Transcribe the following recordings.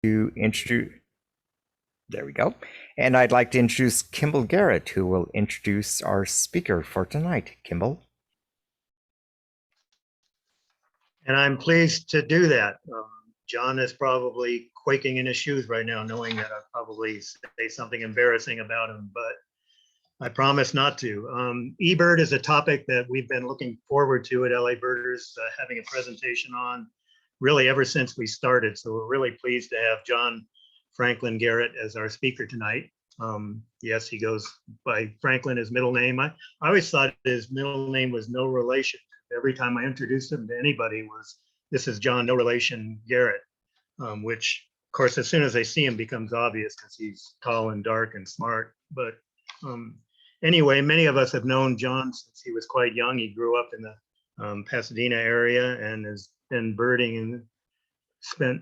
to introduce, there we go. And I'd like to introduce Kimball Garrett, who will introduce our speaker for tonight. Kimball. And I'm pleased to do that. John is probably quaking in his shoes right now, knowing that I'll probably say something embarrassing about him, but I promise not to. eBird is a topic that we've been looking forward to at LA Birders, having a presentation on really ever since we started. So we're really pleased to have John Franklin Garrett as our speaker tonight. Yes, he goes by Franklin, his middle name. I always thought his middle name was no relation. Every time I introduced him to anybody was, this is John, no relation Garrett, which of course, as soon as they see him becomes obvious because he's tall and dark and smart. But anyway, many of us have known John since he was quite young. He grew up in the Pasadena area and has been birding and spent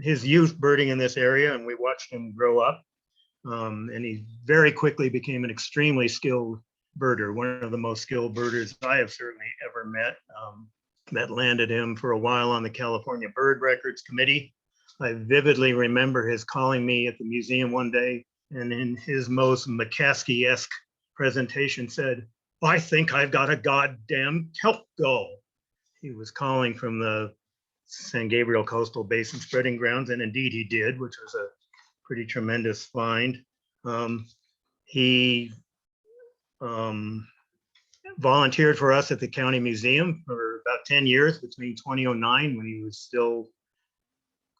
his youth birding in this area, and we watched him grow up. And he very quickly became an extremely skilled birder, one of the most skilled birders I have certainly ever met. That landed him for a while on the California Bird Records Committee. I vividly remember his calling me at the museum one day, and in his most McCaskey-esque presentation said, "I think I've got a goddamn kelp gull." He was calling from the San Gabriel Coastal Basin spreading grounds, and indeed he did, which was a pretty tremendous find. He volunteered for us at the county museum for about 10 years, between 2009, when he was still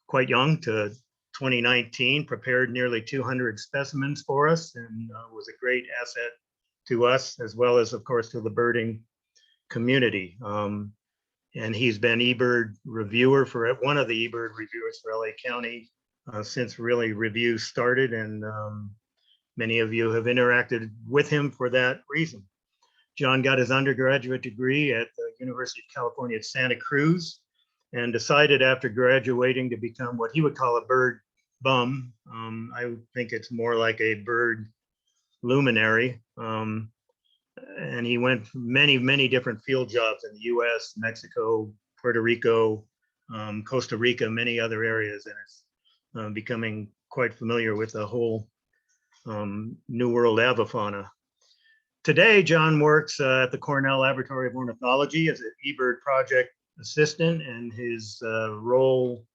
quite young, to 2019, prepared nearly 200 specimens for us, and was a great asset to us, as well as, of course, to the birding community. And he's been eBird reviewer for one of the eBird reviewers for LA County since really reviews started, and many of you have interacted with him for that reason. John got his undergraduate degree at the University of California at Santa Cruz and decided after graduating to become what he would call a bird bum. I think it's more like a bird luminary. And he went many, many different field jobs in the US, Mexico, Puerto Rico, Costa Rica, many other areas, and is becoming quite familiar with the whole New World avifauna. Today, John works at the Cornell Laboratory of Ornithology as an eBird project assistant, and his role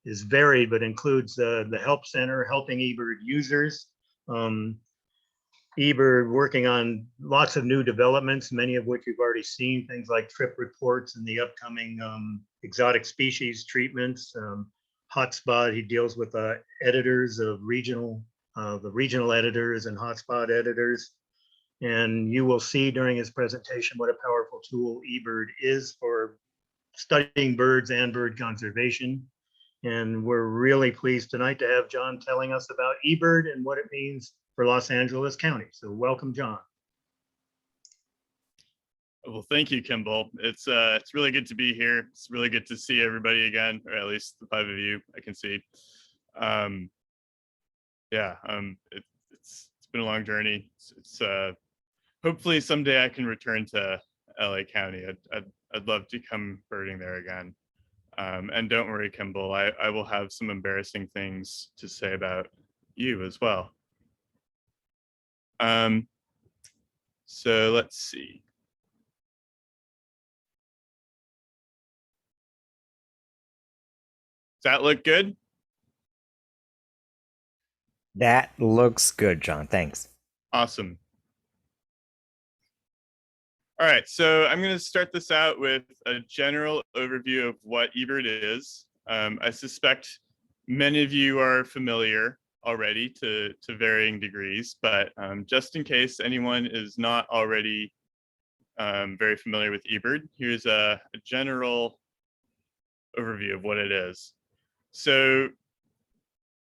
is varied, but includes the Help Center, helping eBird users. eBird working on lots of new developments, many of which you've already seen, things like trip reports and the upcoming exotic species treatments. Hotspot, he deals with editors of the regional editors and hotspot editors. And you will see during his presentation what a powerful tool eBird is for studying birds and bird conservation. And we're really pleased tonight to have John telling us about eBird and what it means for Los Angeles County. So welcome, John. Well, thank you, Kimball. It's really good to be here. It's really good to see everybody again, or at least the 5 of you I can see. It's been a long journey. It's hopefully someday I can return to LA County. I'd love to come birding there again. And don't worry, Kimball, I will have some embarrassing things to say about you as well. So let's see. Does that look good? That looks good, John. Thanks. Awesome. All right, so I'm going to start this out with a general overview of what eBird is. I suspect many of you are familiar already to varying degrees, but just in case anyone is not already very familiar with eBird, here's a general overview of what it is. So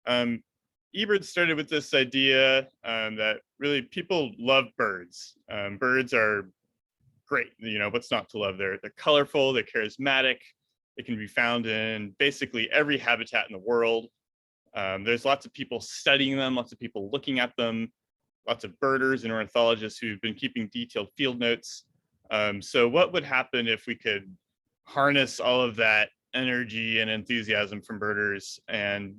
eBird started with this idea that really people love birds. Birds are great, you know, what's not to love? They're colorful, they're charismatic, they can be found in basically every habitat in the world. There's lots of people studying them, lots of people looking at them, lots of birders and ornithologists who've been keeping detailed field notes. So what would happen if we could harness all of that energy and enthusiasm from birders and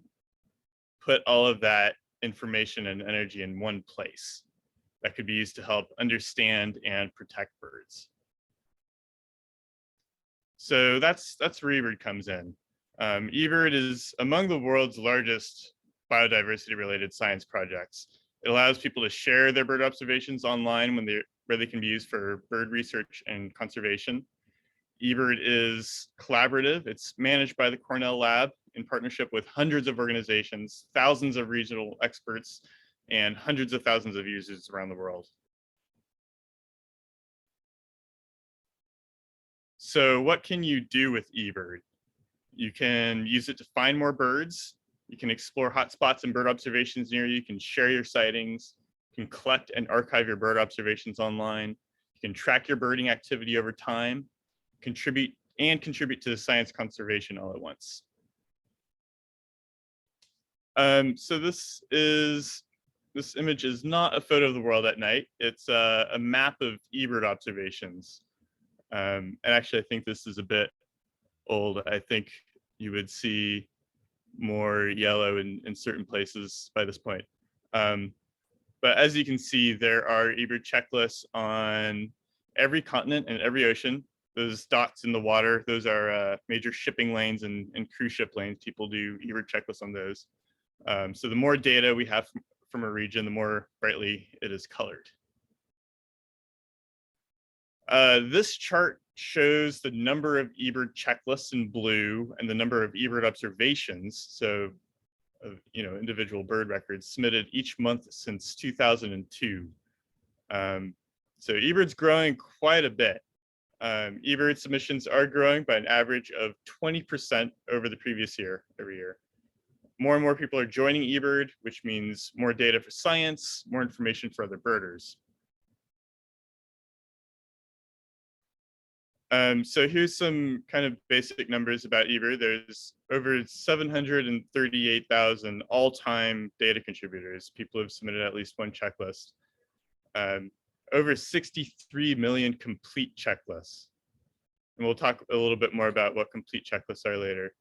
put all of that information and energy in one place that could be used to help understand and protect birds. So that's where eBird comes in. eBird is among the world's largest biodiversity related science projects. It allows people to share their bird observations online where they can be used for bird research and conservation. eBird is collaborative. It's managed by the Cornell Lab in partnership with hundreds of organizations, thousands of regional experts, and hundreds of thousands of users around the world. So what can you do with eBird? You can use it to find more birds. You can explore hotspots and bird observations near you. You can share your sightings. You can collect and archive your bird observations online. You can track your birding activity over time, contribute to science conservation all at once. So this image is not a photo of the world at night. It's a map of eBird observations. And actually, I think this is a bit old. I think you would see more yellow in certain places by this point. But as you can see, there are eBird checklists on every continent and every ocean. Those dots in the water, those are major shipping lanes and cruise ship lanes. People do eBird checklists on those. So the more data we have from a region, the more brightly it is colored. This chart shows the number of eBird checklists in blue and the number of eBird observations, so individual bird records submitted each month since 2002. So eBird's growing quite a bit. eBird submissions are growing by an average of 20% over the previous year, every year. More and more people are joining eBird, which means more data for science, more information for other birders. So here's some kind of basic numbers about eBird. There's over 738,000 all-time data contributors. People have submitted at least one checklist. Over 63 million complete checklists. And we'll talk a little bit more about what complete checklists are later.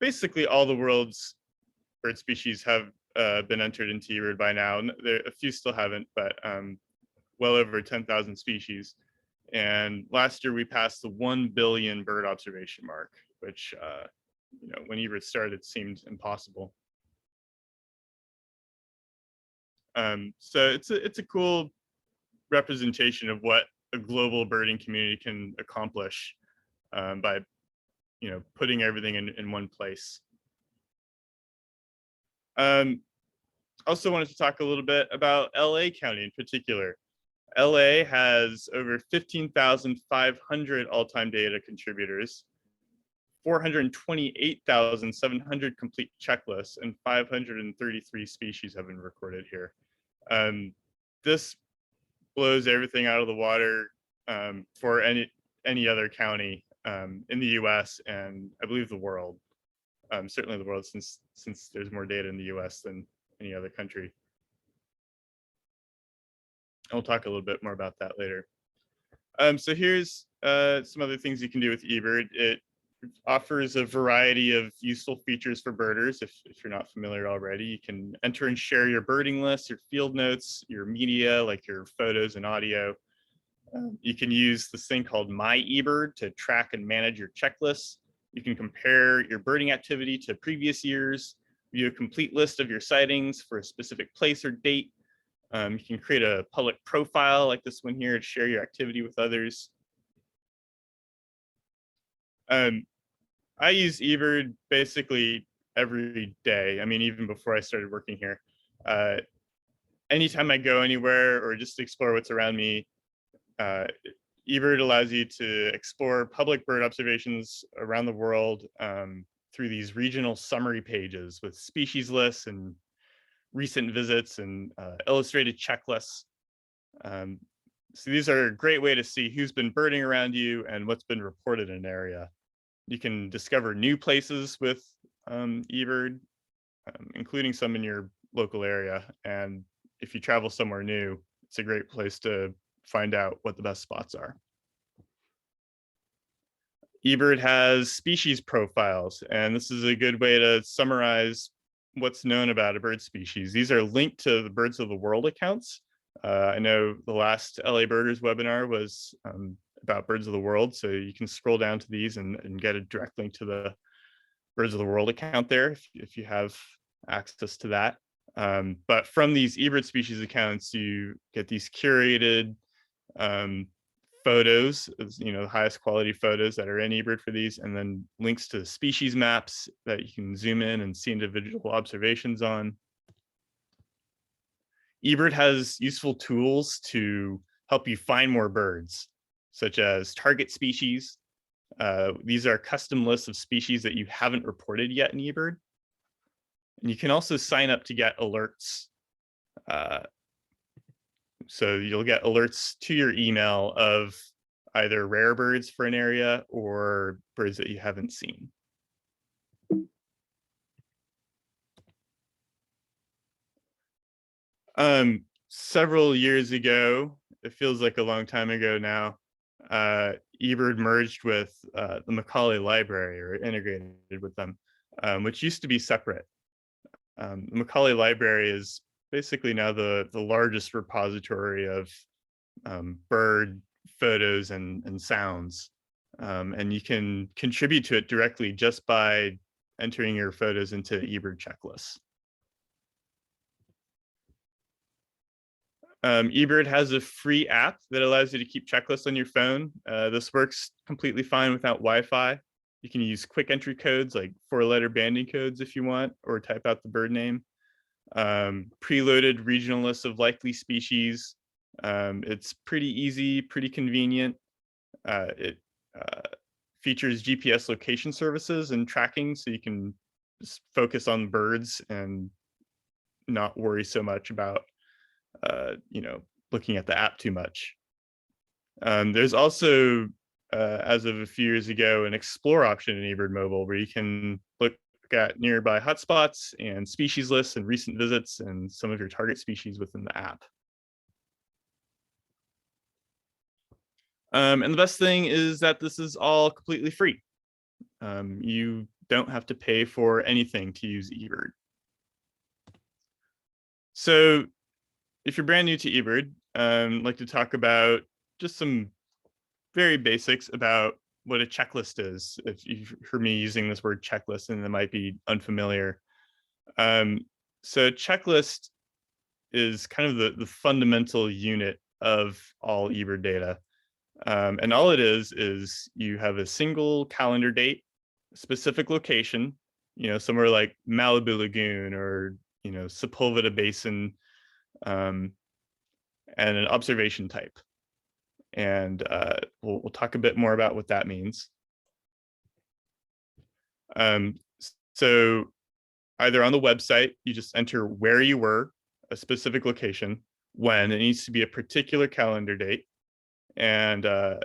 Basically, all the world's bird species have been entered into eBird by now. A few still haven't, but well over 10,000 species. And last year we passed the 1 billion bird observation mark, which when eBird started seemed impossible. So it's a cool representation of what a global birding community can accomplish by putting everything in one place. Also wanted to talk a little bit about LA County in particular. LA has over 15,500 all-time data contributors, 428,700 complete checklists, and 533 species have been recorded here. This blows everything out of the water for any other county in the US and I believe the world. Certainly the world, since there's more data in the US than any other country. I'll talk a little bit more about that later. So here's some other things you can do with eBird. It offers a variety of useful features for birders. If you're not familiar already, you can enter and share your birding lists, your field notes, your media, like your photos and audio. You can use this thing called My eBird to track and manage your checklists. You can compare your birding activity to previous years, view a complete list of your sightings for a specific place or date. You can create a public profile like this one here to share your activity with others. I use eBird basically every day. I mean, even before I started working here. Anytime I go anywhere or just explore what's around me, eBird allows you to explore public bird observations around the world through these regional summary pages with species lists and recent visits and illustrated checklists. So these are a great way to see who's been birding around you and what's been reported in an area. You can discover new places with eBird, including some in your local area. And if you travel somewhere new, it's a great place to find out what the best spots are. eBird has species profiles, and this is a good way to summarize what's known about a bird species. These are linked to the Birds of the World accounts. I know the last LA Birders webinar was about Birds of the World, so you can scroll down to these and get a direct link to the Birds of the World account there if you have access to that. But from these eBird species accounts, you get these curated photos, the highest quality photos that are in eBird for these, and then links to species maps that you can zoom in and see individual observations on. eBird has useful tools to help you find more birds, such as target species. These are custom lists of species that you haven't reported yet in eBird. And you can also sign up to get alerts. So you'll get alerts to your email of either rare birds for an area or birds that you haven't seen. Several years ago, it feels like a long time ago now, eBird merged with the Macaulay library, or integrated with them, which used to be separate. The Macaulay library is basically now the largest repository of bird photos and sounds. And you can contribute to it directly just by entering your photos into eBird checklists. eBird has a free app that allows you to keep checklists on your phone. This works completely fine without Wi-Fi. You can use quick entry codes like 4-letter banding codes if you want, or type out the bird name. Preloaded regional lists of likely species. It's pretty easy, pretty convenient. It features GPS location services and tracking, so you can just focus on birds and not worry so much about looking at the app too much. There's also, as of a few years ago, an explore option in eBird Mobile where you can look at nearby hotspots and species lists and recent visits and some of your target species within the app. And the best thing is that this is all completely free. You don't have to pay for anything to use eBird. So if you're brand new to eBird, I'd like to talk about just some very basics about what a checklist is. If you've heard me using this word checklist and it might be unfamiliar. So checklist is kind of the fundamental unit of all eBird data. And all it is you have a single calendar date, specific location, somewhere like Malibu Lagoon or, Sepulveda Basin, and an observation type. And we'll talk a bit more about what that means. So either on the website, you just enter where you were, a specific location, when. It needs to be a particular calendar date, and a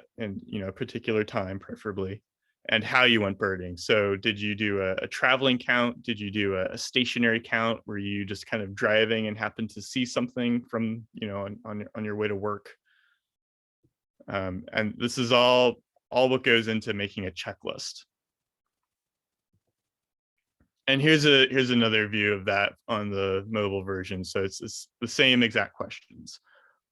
particular time, preferably, and how you went birding. So did you do a traveling count? Did you do a stationary count? Were you just kind of driving and happened to see something from, on your way to work? And this is all what goes into making a checklist. And here's another view of that on the mobile version. So it's the same exact questions.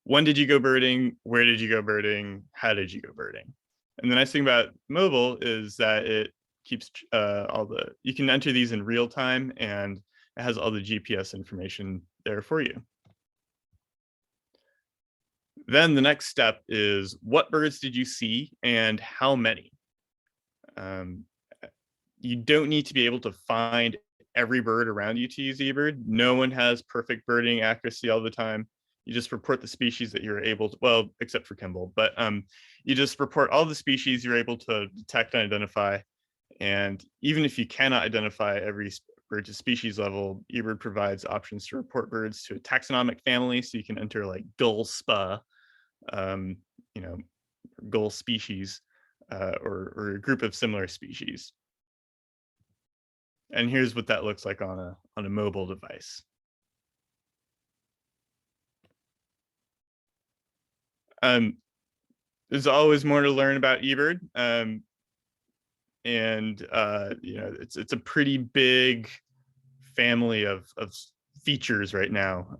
When did you go birding? Where did you go birding? How did you go birding? And the nice thing about mobile is that it keeps you can enter these in real time, and it has all the GPS information there for you. Then the next step is, what birds did you see and how many? You don't need to be able to find every bird around you to use eBird. No one has perfect birding accuracy all the time. You just report the species that you're able to, well, except for Kimball, but you just report all the species you're able to detect and identify. And even if you cannot identify every bird to species level, eBird provides options to report birds to a taxonomic family. So you can enter like gull spa, gull species, or a group of similar species. And here's what that looks like on a mobile device. There's always more to learn about eBird, and it's a pretty big family of features right now.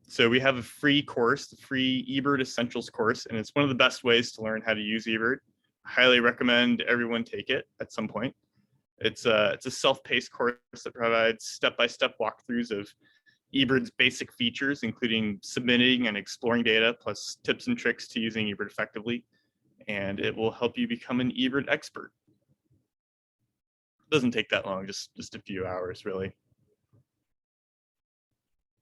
So we have a free course, the free Ebird Essentials course, and it's one of the best ways to learn how to use Ebird. I highly recommend everyone take it at some point. It's a self-paced course that provides step-by-step walkthroughs of Ebird's basic features, including submitting and exploring data, plus tips and tricks to using Ebird effectively. And it will help you become an Ebird expert. It doesn't take that long, just a few hours, really.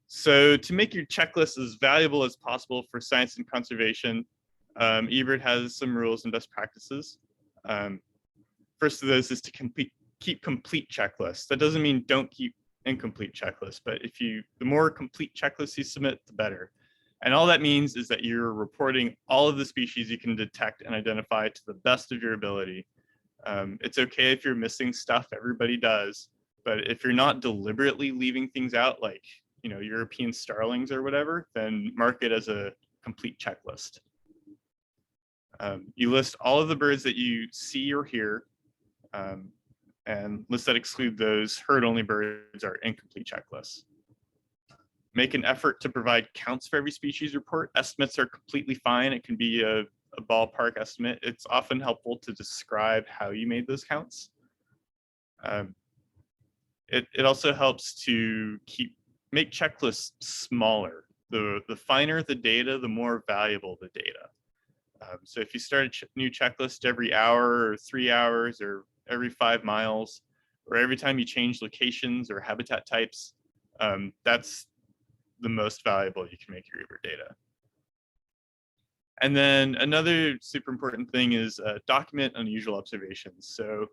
So to make your checklist as valuable as possible for science and conservation, Ebird has some rules and best practices. First of those is to keep complete checklists. That doesn't mean don't keep incomplete checklists, but the more complete checklists you submit, the better. And all that means is that you're reporting all of the species you can detect and identify to the best of your ability. It's okay if you're missing stuff, everybody does, but if you're not deliberately leaving things out, like European starlings or whatever, then mark it as a complete checklist. You list all of the birds that you see or hear, and lists that exclude those heard-only birds are incomplete checklists. Make an effort to provide counts for every species report. Estimates are completely fine. It can be a ballpark estimate. It's often helpful to describe how you made those counts. It also helps to make checklists smaller. The finer the data, the more valuable the data. So if you start a new checklist every hour or 3 hours or every 5 miles, or every time you change locations or habitat types, that's the most valuable you can make your Ebird data. And then another super important thing is document unusual observations. So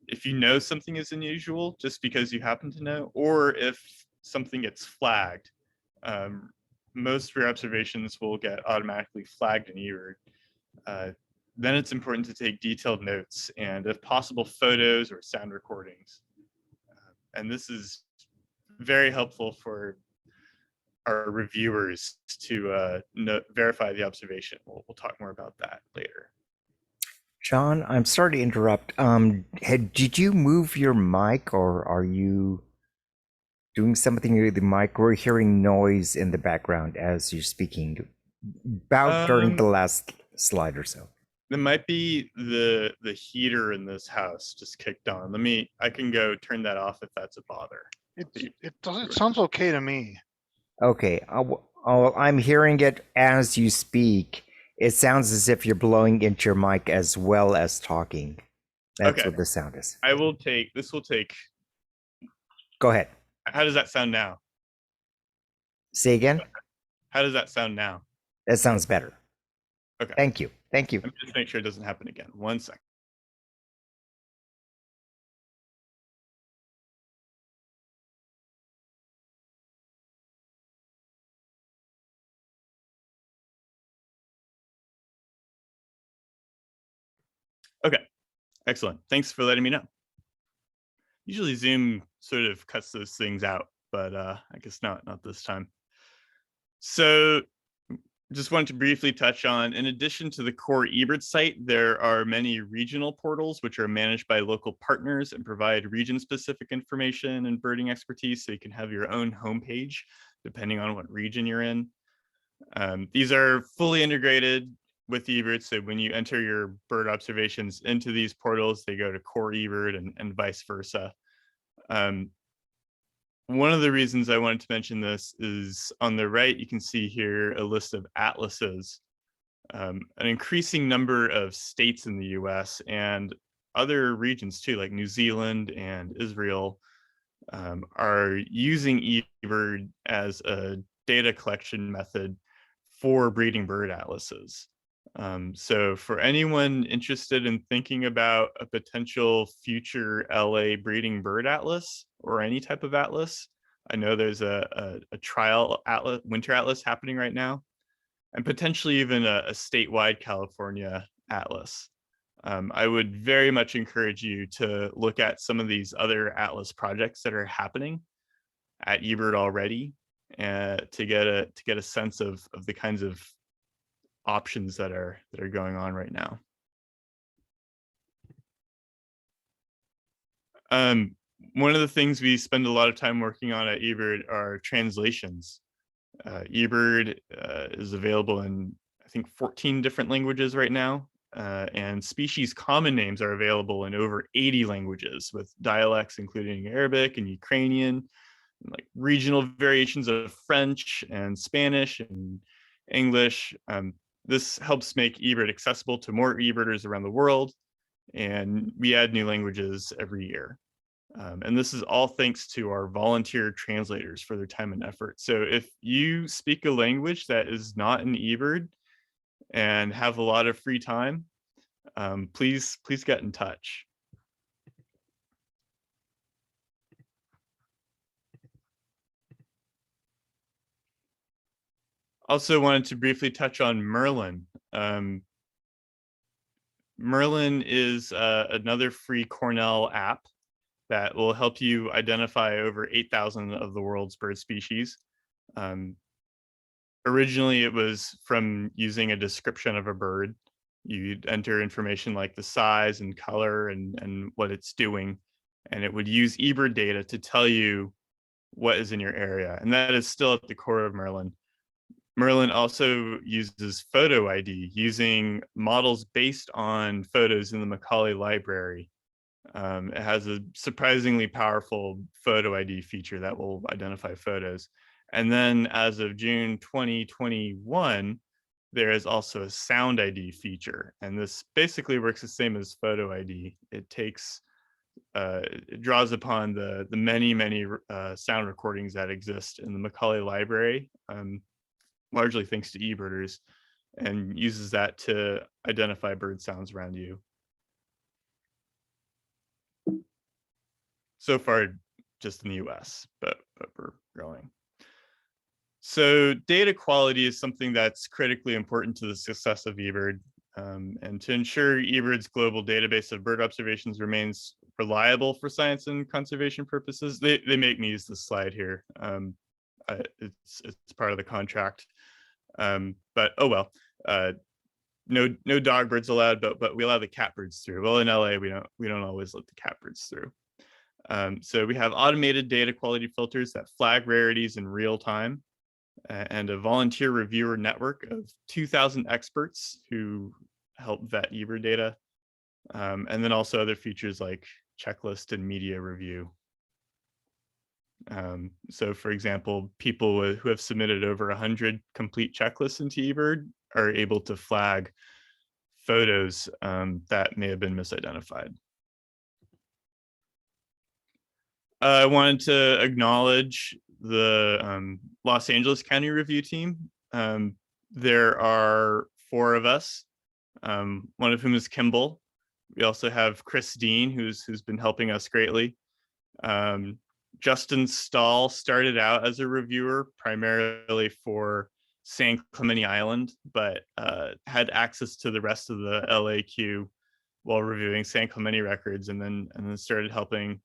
if you know something is unusual just because you happen to know, or if something gets flagged, most of your observations will get automatically flagged in Ebird. Then it's important to take detailed notes and, if possible, photos or sound recordings. And this is very helpful for our reviewers to verify the observation. We'll talk more about that later. John, I'm sorry to interrupt. Did you move your mic, or are you doing something with the mic? We're hearing noise in the background as you're speaking, about during the last slide or so. There might be the heater in this house just kicked on. I can go turn that off if that's a bother. It sounds okay to me. Okay, I'm hearing it as you speak. It sounds as if you're blowing into your mic as well as talking. That's Okay. what the sound is. This will take. Go ahead. How does that sound now? Say again? How does that sound now? That sounds better. Okay. Thank you. Thank you. Let me just make sure it doesn't happen again. 1 second. Okay, excellent. Thanks for letting me know. Usually Zoom sort of cuts those things out, but I guess not this time. So just wanted to briefly touch on, in addition to the core Ebird site, there are many regional portals which are managed by local partners and provide region-specific information and birding expertise, so you can have your own homepage depending on what region you're in. These are fully integrated with Ebird, so when you enter your bird observations into these portals, they go to core Ebird and vice versa. One of the reasons I wanted to mention this is on the right, you can see here a list of atlases. An increasing number of states in the US and other regions too, like New Zealand and Israel, are using eBird as a data collection method for breeding bird atlases. So for anyone interested in thinking about a potential future LA breeding bird atlas or any type of atlas, I know there's a trial atlas, winter atlas happening right now, and potentially even a statewide California atlas. I would very much encourage you to look at some of these other atlas projects that are happening at eBird already, to get a sense of the kinds of options that are going on right now. one of the things we spend a lot of time working on at eBird are translations. eBird is available in, I think, 14 different languages right now. And species common names are available in over 80 languages, with dialects including Arabic and Ukrainian, and like regional variations of French and Spanish and English. This helps make eBird accessible to more eBirders around the world, and we add new languages every year. And this is all thanks to our volunteer translators for their time and effort. So if you speak a language that is not an eBird and have a lot of free time, please get in touch. Also wanted to briefly touch on Merlin. Merlin is another free Cornell app that will help you identify over 8,000 of the world's bird species. Originally, it was from using a description of a bird. You'd enter information like the size and color and what it's doing, and it would use eBird data to tell you what is in your area. And that is still at the core of Merlin. Merlin also uses photo ID, using models based on photos in the Macaulay library. It has a surprisingly powerful photo ID feature that will identify photos. And then as of June 2021, there is also a sound ID feature. And this basically works the same as photo ID. It takes, it draws upon the many sound recordings that exist in the Macaulay library, largely thanks to eBirders, and uses that to identify bird sounds around you. So far, just in the US, but we're growing. So data quality is something that's critically important to the success of eBird. And to ensure eBird's global database of bird observations remains reliable for science and conservation purposes, they make me use this slide here. It's part of the contract. But oh well, no dog birds allowed, but we allow the catbirds through. Well, in LA, we don't always let the catbirds through. So we have automated data quality filters that flag rarities in real time, and a volunteer reviewer network of 2,000 experts who help vet eBird data. And then also other features like checklist and media review. So for example, people who have submitted over 100 complete checklists into eBird are able to flag photos that may have been misidentified. I wanted to acknowledge the Los Angeles County review team. There are 4 of us, one of whom is Kimball. We also have Chris Dean, who's been helping us greatly. Justin Stahl started out as a reviewer primarily for San Clemente Island, but had access to the rest of the LA queue while reviewing San Clemente records, and then started helping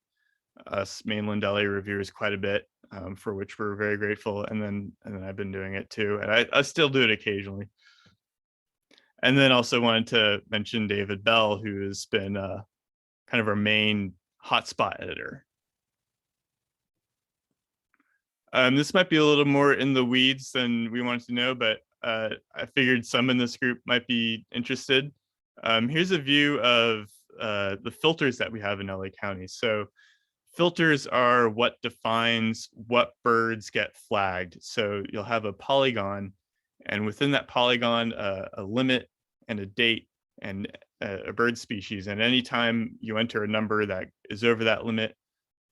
us mainland LA reviewers quite a bit, for which we're very grateful. And then I've been doing it too, and I still do it occasionally. And then also wanted to mention David Bell, who has been kind of our main hotspot editor. This might be a little more in the weeds than we wanted to know, but I figured some in this group might be interested. Here's a view of the filters that we have in LA County. So filters are what defines what birds get flagged. So you'll have a polygon, and within that polygon, a limit and a date and a bird species. And anytime you enter a number that is over that limit,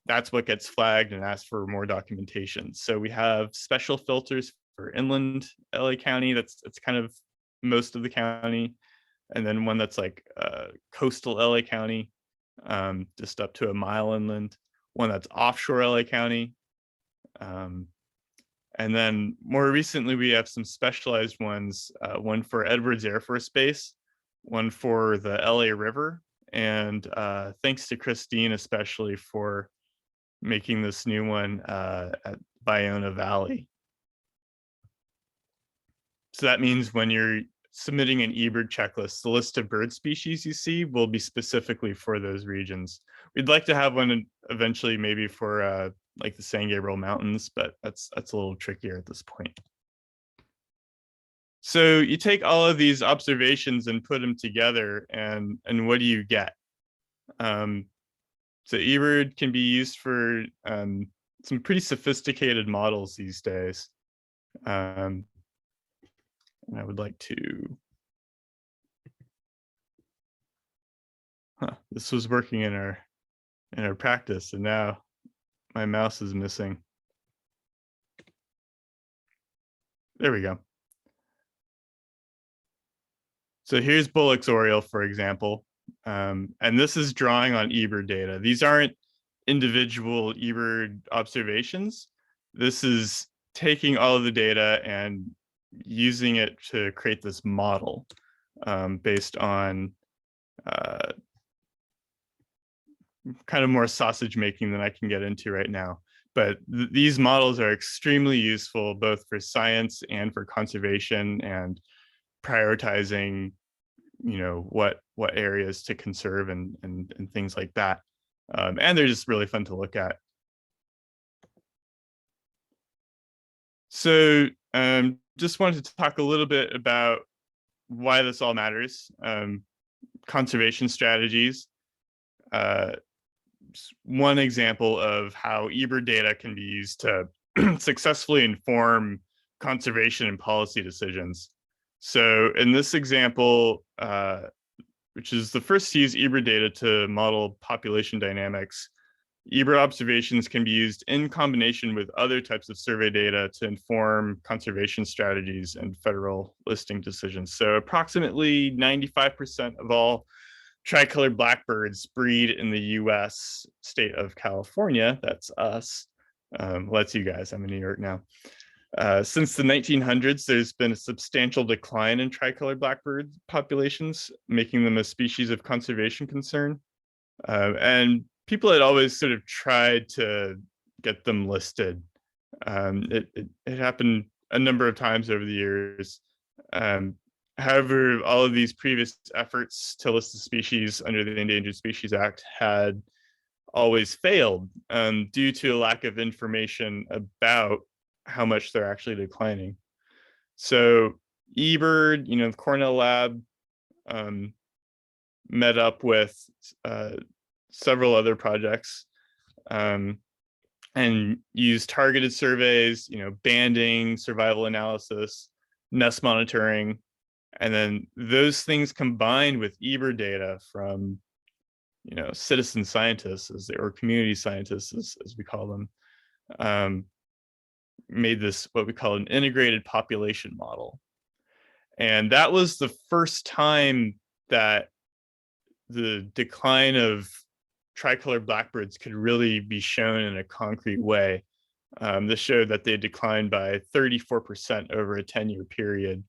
that's what gets flagged and asked for more documentation. So we have special filters for inland LA County. That's kind of most of the county. And then one that's like coastal LA County, just up to a mile inland. One that's offshore LA County. And then more recently, we have some specialized ones, one for Edwards Air Force Base, one for the LA River. And thanks to Christine, especially for making this new one at Bayona Valley. So that means when you're submitting an eBird checklist, the list of bird species you see will be specifically for those regions. We'd like to have one eventually, maybe for like the San Gabriel Mountains, but that's a little trickier at this point. So you take all of these observations and put them together, and what do you get? So eBird can be used for some pretty sophisticated models these days. And I would like to, this was working in our practice, and now my mouse is missing. There we go. So here's Bullock's Oriole, for example. And this is drawing on eBird data. These aren't individual eBird observations. This is taking all of the data and using it to create this model based on kind of more sausage making than I can get into right now. But these models are extremely useful both for science and for conservation and prioritizing, you know, what areas to conserve and things like that. And they're just really fun to look at. So just wanted to talk a little bit about why this all matters. Conservation strategies. One example of how eBird data can be used to successfully inform conservation and policy decisions. So in this example, which is the first to use eBird data to model population dynamics, eBird observations can be used in combination with other types of survey data to inform conservation strategies and federal listing decisions. So approximately 95% of all tricolored blackbirds breed in the US state of California. That's us. Well, that's you guys. I'm in New York now. Since the 1900s, there's been a substantial decline in tricolored blackbird populations, making them a species of conservation concern. And people had always sort of tried to get them listed. It happened a number of times over the years. However, all of these previous efforts to list the species under the Endangered Species Act had always failed due to a lack of information about how much they're actually declining. So eBird, you know, the Cornell lab met up with several other projects and used targeted surveys, you know, banding, survival analysis, nest monitoring, and then those things combined with eBird data from, you know, citizen scientists or community scientists as we call them, made this what we call an integrated population model. And that was the first time that the decline of tricolored blackbirds could really be shown in a concrete way. This showed that they declined by 34% over a 10-year period.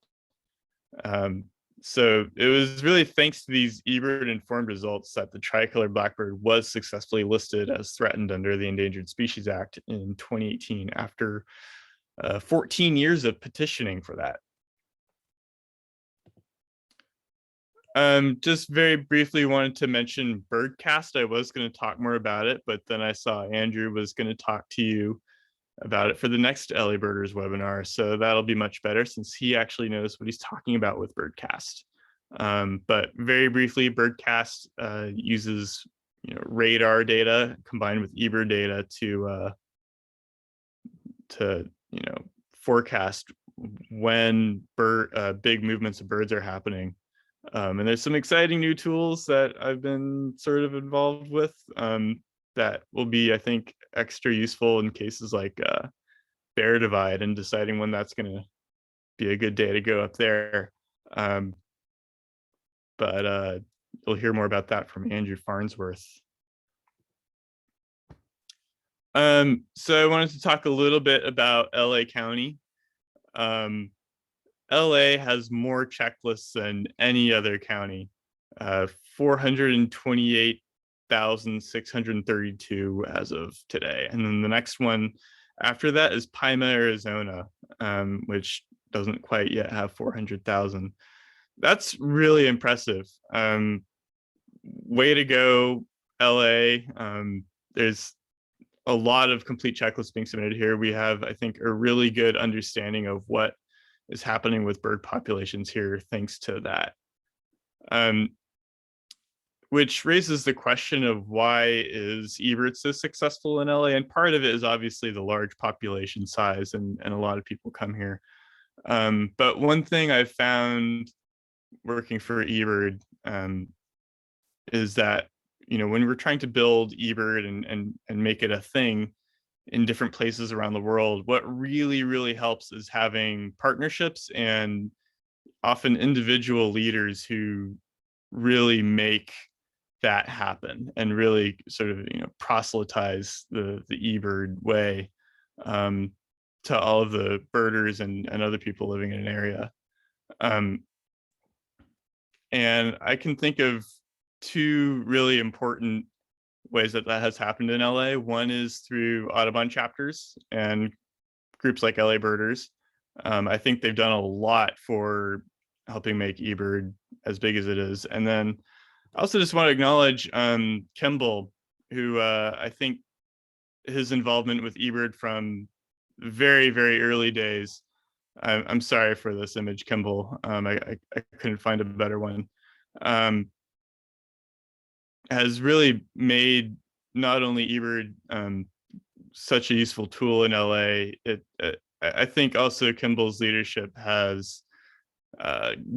So it was really thanks to these eBird informed results that the tricolored blackbird was successfully listed as threatened under the Endangered Species Act in 2018 after 14 years of petitioning for that. Just very briefly wanted to mention Birdcast. I was going to talk more about it, but then I saw Andrew was going to talk to you about it for the next LA Birders webinar. So that'll be much better since he actually knows what he's talking about with Birdcast. But very briefly, Birdcast uses, you know, radar data combined with eBird data to you know, forecast when big movements of birds are happening. And there's some exciting new tools that I've been sort of involved with that will be, I think, extra useful in cases like bear divide and deciding when that's going to be a good day to go up there. But you'll hear more about that from Andrew Farnsworth. So I wanted to talk a little bit about LA County. LA has more checklists than any other county, 428,632 as of today. And then the next one after that is Pima, Arizona, which doesn't quite yet have 400,000. That's really impressive. Way to go, LA. There's a lot of complete checklists being submitted here. We have, I think, a really good understanding of what is happening with bird populations here, thanks to that. Which raises the question of why is Ebert so successful in LA? And part of it is obviously the large population size, and a lot of people come here. But one thing I've found working for eBird is that, you know, when we're trying to build eBird and make it a thing in different places around the world, what really, really helps is having partnerships and often individual leaders who really make that happen and really sort of, you know, proselytize the eBird way to all of the birders and other people living in an area. And I can think of two really important ways that has happened in LA. One is through Audubon chapters and groups like LA Birders. I think they've done a lot for helping make eBird as big as it is. And then I also just want to acknowledge Kimball, who I think his involvement with eBird from very, very early days. I'm sorry for this image, Kimball. I couldn't find a better one. Has really made not only eBird such a useful tool in LA, I think also Kimball's leadership has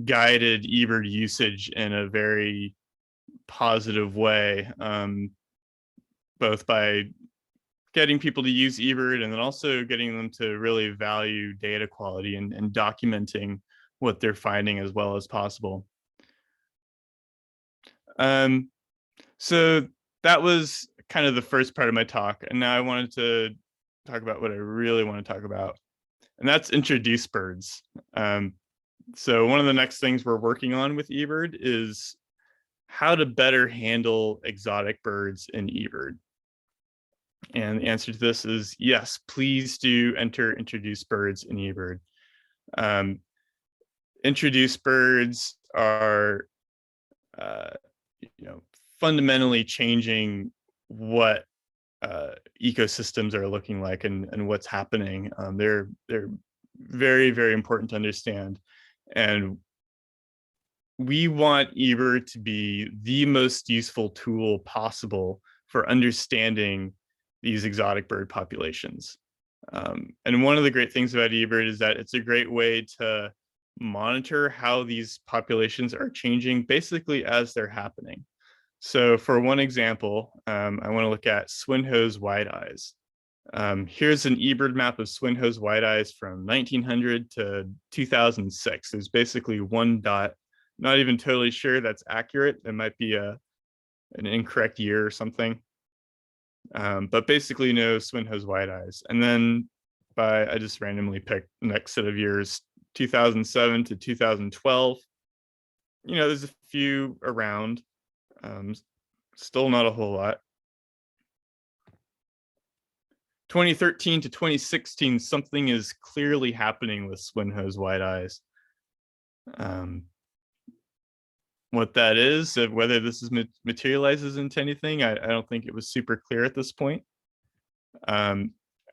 guided eBird usage in a very positive way, both by getting people to use eBird and then also getting them to really value data quality and documenting what they're finding as well as possible. So that was kind of the first part of my talk. And now I wanted to talk about what I really want to talk about, and that's introduce birds. So one of the next things we're working on with eBird is how to better handle exotic birds in eBird. And the answer to this is yes, please do enter introduce birds in eBird. Introduce birds are, you know, fundamentally changing what ecosystems are looking like and what's happening. They're very, very important to understand. And we want eBird to be the most useful tool possible for understanding these exotic bird populations. And one of the great things about eBird is that it's a great way to monitor how these populations are changing basically as they're happening. So for one example, I want to look at Swinhoe's white-eyes. Here's an eBird map of Swinhoe's white-eyes from 1900 to 2006. There's basically one dot. Not even totally sure that's accurate. It might be an incorrect year or something. But basically no Swinhoe's white-eyes. And then I just randomly picked the next set of years, 2007 to 2012. You know, there's a few around. Still not a whole lot. 2013 to 2016, something is clearly happening with Swinhoe's white-eyes. What that is, whether this is materializes into anything, I don't think it was super clear at this point. And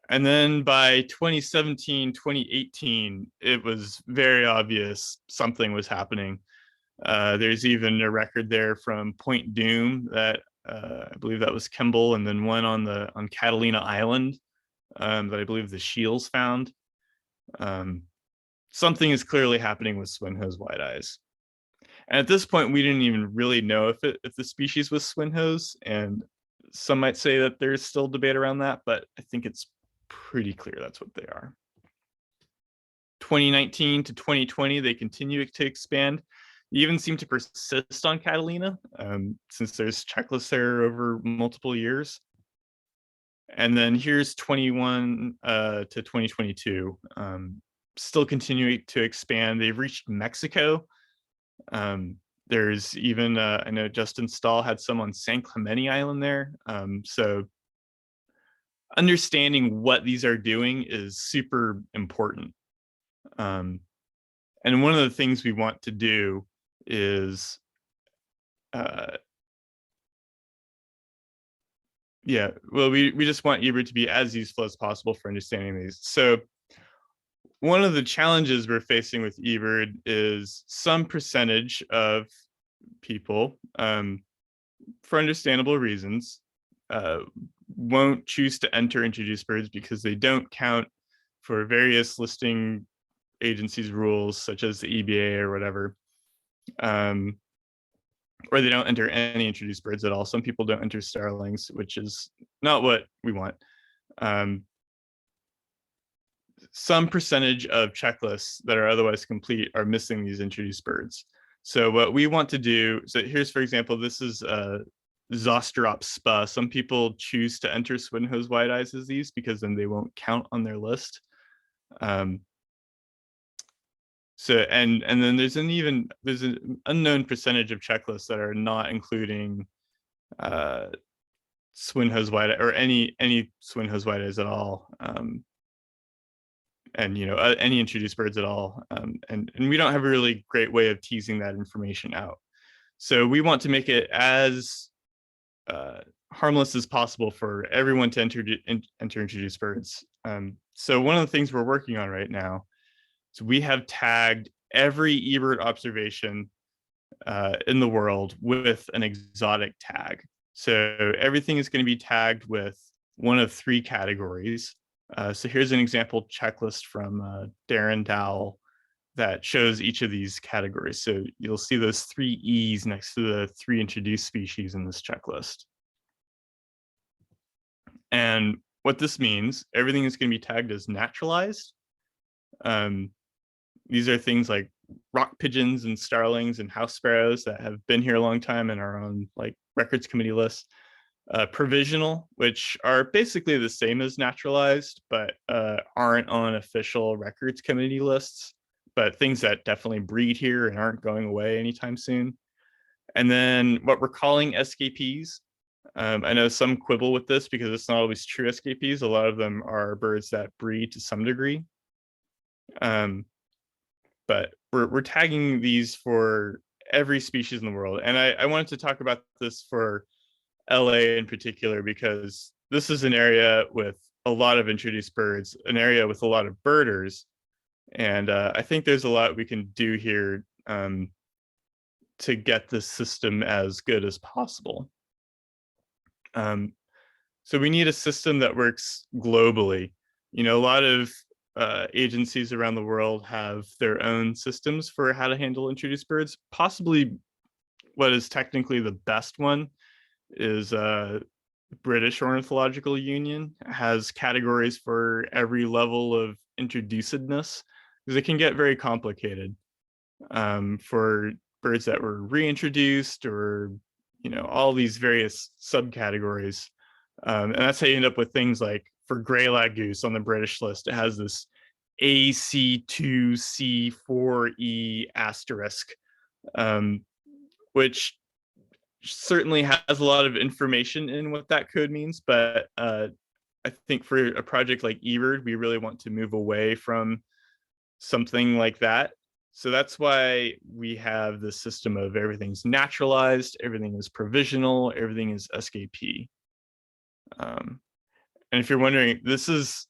then by 2017, 2018, it was very obvious something was happening. There's even a record there from Point Doom that I believe that was Kimball, and then one on Catalina Island that I believe the Shields found. Something is clearly happening with Swinhoe's white-eyes. And at this point, we didn't even really know if the species was Swinhoe's, and some might say that there's still debate around that, but I think it's pretty clear that's what they are. 2019 to 2020, they continue to expand. They even seem to persist on Catalina, since there's checklists there over multiple years. And then here's 21 to 2022, still continuing to expand. They've reached Mexico. There's even, I know Justin Stahl had some on San Clemente Island there. So understanding what these are doing is super important. And one of the things we want to do is, yeah, well, we just want Ebird to be as useful as possible for understanding these. So one of the challenges we're facing with Ebird is some percentage of people, for understandable reasons, won't choose to enter introduced birds because they don't count for various listing agencies rules, such as the EBA or whatever, or they don't enter any introduced birds at all. Some people don't enter starlings, which is not what we want. Some percentage of checklists that are otherwise complete are missing these introduced birds. So what we want to do, so here's, for example, this is Zosterop spa. Some people choose to enter Swinhoe's white eyes as these because then they won't count on their list. So and then there's an unknown percentage of checklists that are not including Swinhoe's white or any Swinhoe's white eyes at all. And any introduced birds at all, and we don't have a really great way of teasing that information out. So we want to make it as harmless as possible for everyone to enter introduced birds. So one of the things we're working on right now is we have tagged every eBird observation in the world with an exotic tag. So everything is going to be tagged with one of 3 categories. So here's an example checklist from Darren Dowell that shows each of these categories. So you'll see those 3 E's next to the 3 introduced species in this checklist. And what this means, everything is going to be tagged as naturalized. These are things like rock pigeons and starlings and house sparrows that have been here a long time and are on like records committee lists. Provisional, which are basically the same as naturalized, but aren't on official records committee lists, but things that definitely breed here and aren't going away anytime soon. And then what we're calling SKPs. I know some quibble with this because it's not always true SKPs. A lot of them are birds that breed to some degree. But we're tagging these for every species in the world. And I wanted to talk about this for LA in particular, because this is an area with a lot of introduced birds, an area with a lot of birders. And I think there's a lot we can do here to get this system as good as possible. So we need a system that works globally. A lot of agencies around the world have their own systems for how to handle introduced birds. Possibly what is technically the best one is British Ornithological Union has categories for every level of introducedness, because it can get very complicated for birds that were reintroduced, or all these various subcategories, and that's how you end up with things like for gray lag goose on the British list, it has this AC2C4E asterisk, which certainly has a lot of information in what that code means, but I think for a project like Ebird, we really want to move away from something like that. So that's why we have the system of everything's naturalized, everything is provisional, everything is SKP. And if you're wondering, this is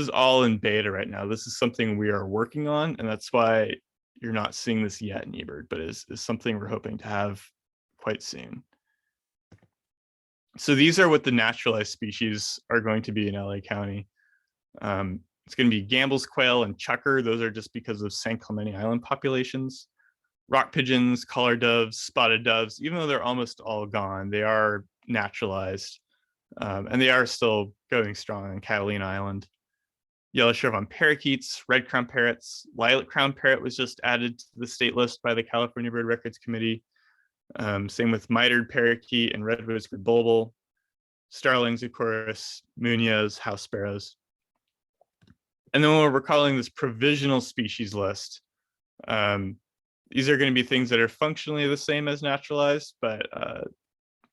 all in beta right now. This is something we are working on, and that's why you're not seeing this yet in Ebird, but is something we're hoping to have quite soon. So these are what the naturalized species are going to be in LA County. It's going to be Gambel's quail and chucker. Those are just because of San Clemente Island populations. Rock pigeons, collar doves, spotted doves, even though they're almost all gone, they are naturalized. And they are still going strong on Catalina Island. Yellow chevron parakeets, red crown parrots, lilac crown parrot was just added to the state list by the California Bird Records Committee. Same with mitered parakeet and red whiskered bulbul, starlings, of course, munias, house sparrows. And then when we're calling this provisional species list, these are going to be things that are functionally the same as naturalized, but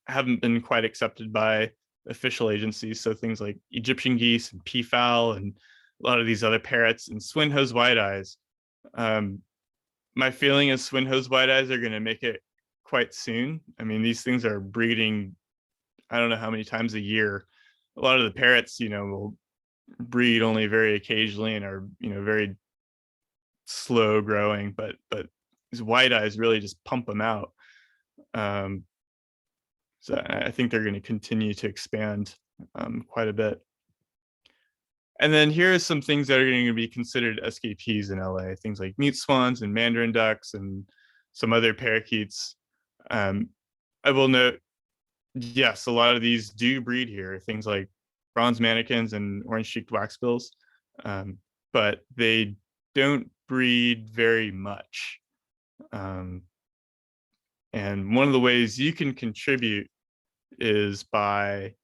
haven't been quite accepted by official agencies. So things like Egyptian geese and peafowl and a lot of these other parrots and Swinhoe's white eyes. my feeling is Swin Hose White Eyes are going to make it quite soon. I mean, these things are breeding, I don't know how many times a year. A lot of the parrots, will breed only very occasionally and are, very slow growing, but these white eyes really just pump them out. So I think they're going to continue to expand quite a bit. And then here are some things that are going to be considered escapees in LA, things like mute swans and mandarin ducks and some other parakeets. I will note, yes, a lot of these do breed here, things like bronze manakins and orange-cheeked waxbills, but they don't breed very much. And one of the ways you can contribute is by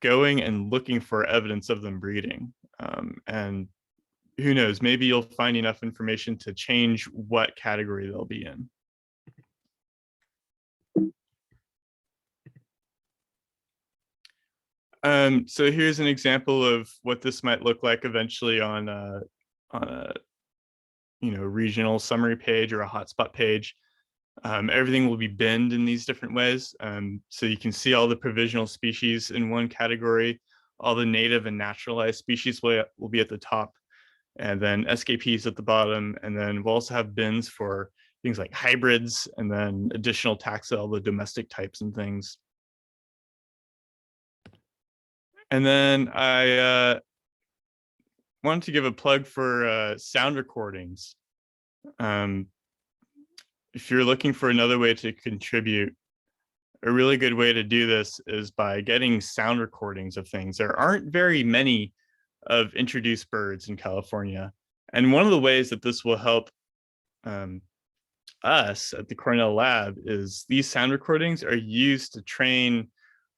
going and looking for evidence of them breeding. And who knows, maybe you'll find enough information to change what category they'll be in. So here's an example of what this might look like eventually on a regional summary page or a hotspot page. Everything will be binned in these different ways. So you can see all the provisional species in one category, all the native and naturalized species will be at the top, and then escapees at the bottom. And then we'll also have bins for things like hybrids and then additional taxa, all the domestic types and things. And then I wanted to give a plug for sound recordings. If you're looking for another way to contribute, a really good way to do this is by getting sound recordings of things. There aren't very many of introduced birds in California. And one of the ways that this will help us at the Cornell lab is these sound recordings are used to train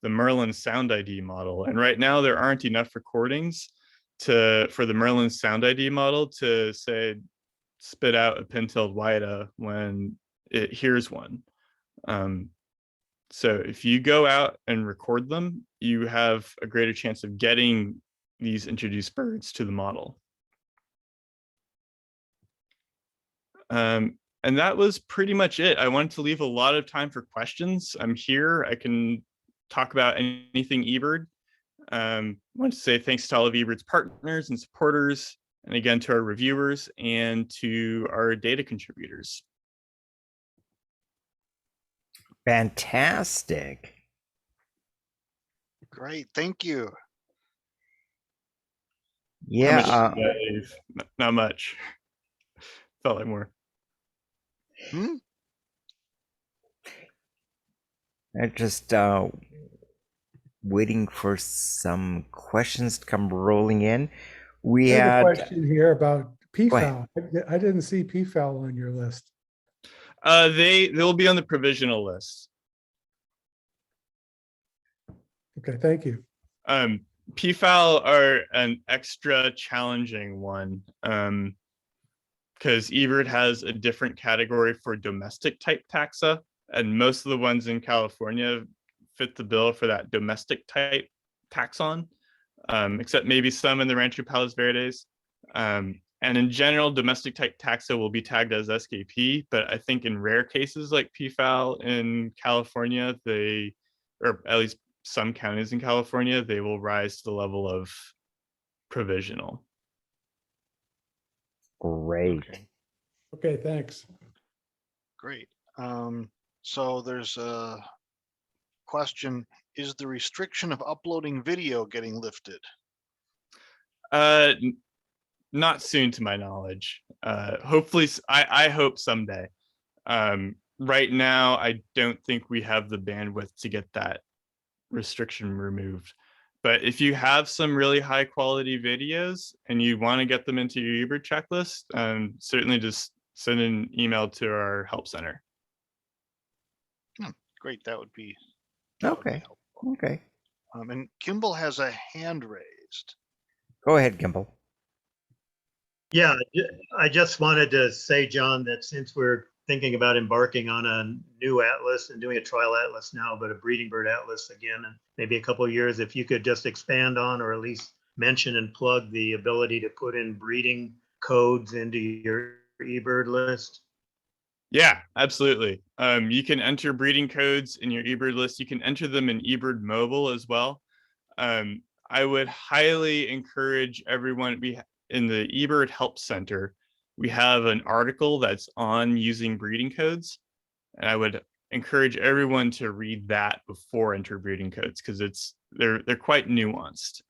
the Merlin sound ID model. And right now there aren't enough recordings for the Merlin sound ID model to say, spit out a pin-tailed whydah when it hears one. So if you go out and record them, you have a greater chance of getting these introduced birds to the model. And that was pretty much it. I wanted to leave a lot of time for questions. I'm here. I can talk about anything eBird. I want to say thanks to all of eBird's partners and supporters, and again to our reviewers and to our data contributors. Fantastic. Great, thank you. Yeah. Not much. Felt like more. I'm just waiting for some questions to come rolling in. We I have had a question here about ahead. peafowl. I didn't see peafowl on your list. They'll be on the provisional list. Okay, thank you. Peafowl are an extra challenging one because eBird has a different category for domestic type taxa, and most of the ones in California fit the bill for that domestic type taxon, except maybe some in the Rancho Palos Verdes. And in general, domestic type taxa will be tagged as SKP, but I think in rare cases like peafowl in California, or at least some counties in California, they will rise to the level of provisional. Great. Okay, thanks. Great. So there's a question. Is the restriction of uploading video getting lifted? Not soon to my knowledge. Hopefully, I hope someday. Right now, I don't think we have the bandwidth to get that restriction removed. But if you have some really high quality videos and you want to get them into your eBird checklist, certainly just send an email to our help center. Great, that would be Okay. helpful. Okay. And Kimball has a hand raised. Go ahead, Gimbal. Yeah, I just wanted to say, John, that since we're thinking about embarking on a new atlas and doing a trial atlas now, but a breeding bird atlas again, and maybe a couple of years, if you could just expand on or at least mention and plug the ability to put in breeding codes into your eBird list. Yeah, absolutely. You can enter breeding codes in your eBird list. You can enter them in eBird Mobile as well. I would highly encourage everyone. In the eBird Help Center, we have an article that's on using breeding codes, and I would encourage everyone to read that before enter breeding codes because they're quite nuanced.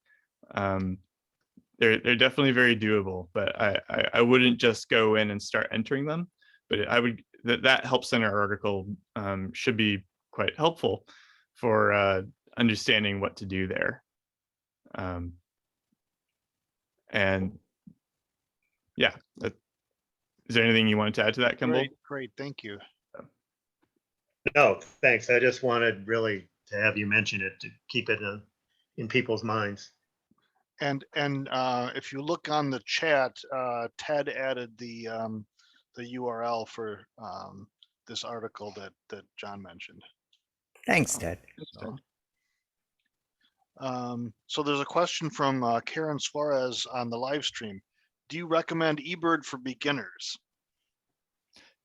They're definitely very doable, but I wouldn't just go in and start entering them. But I would that Help Center article should be quite helpful for understanding what to do there. And yeah, is there anything you wanted to add to that, Kimball? Great, thank you. No, thanks. I just wanted really to have you mention it to keep it in people's minds. And if you look on the chat, Ted added the URL for this article that John mentioned. Thanks, Ted. So, so there's a question from Karen Suarez on the live stream. Do you recommend eBird for beginners?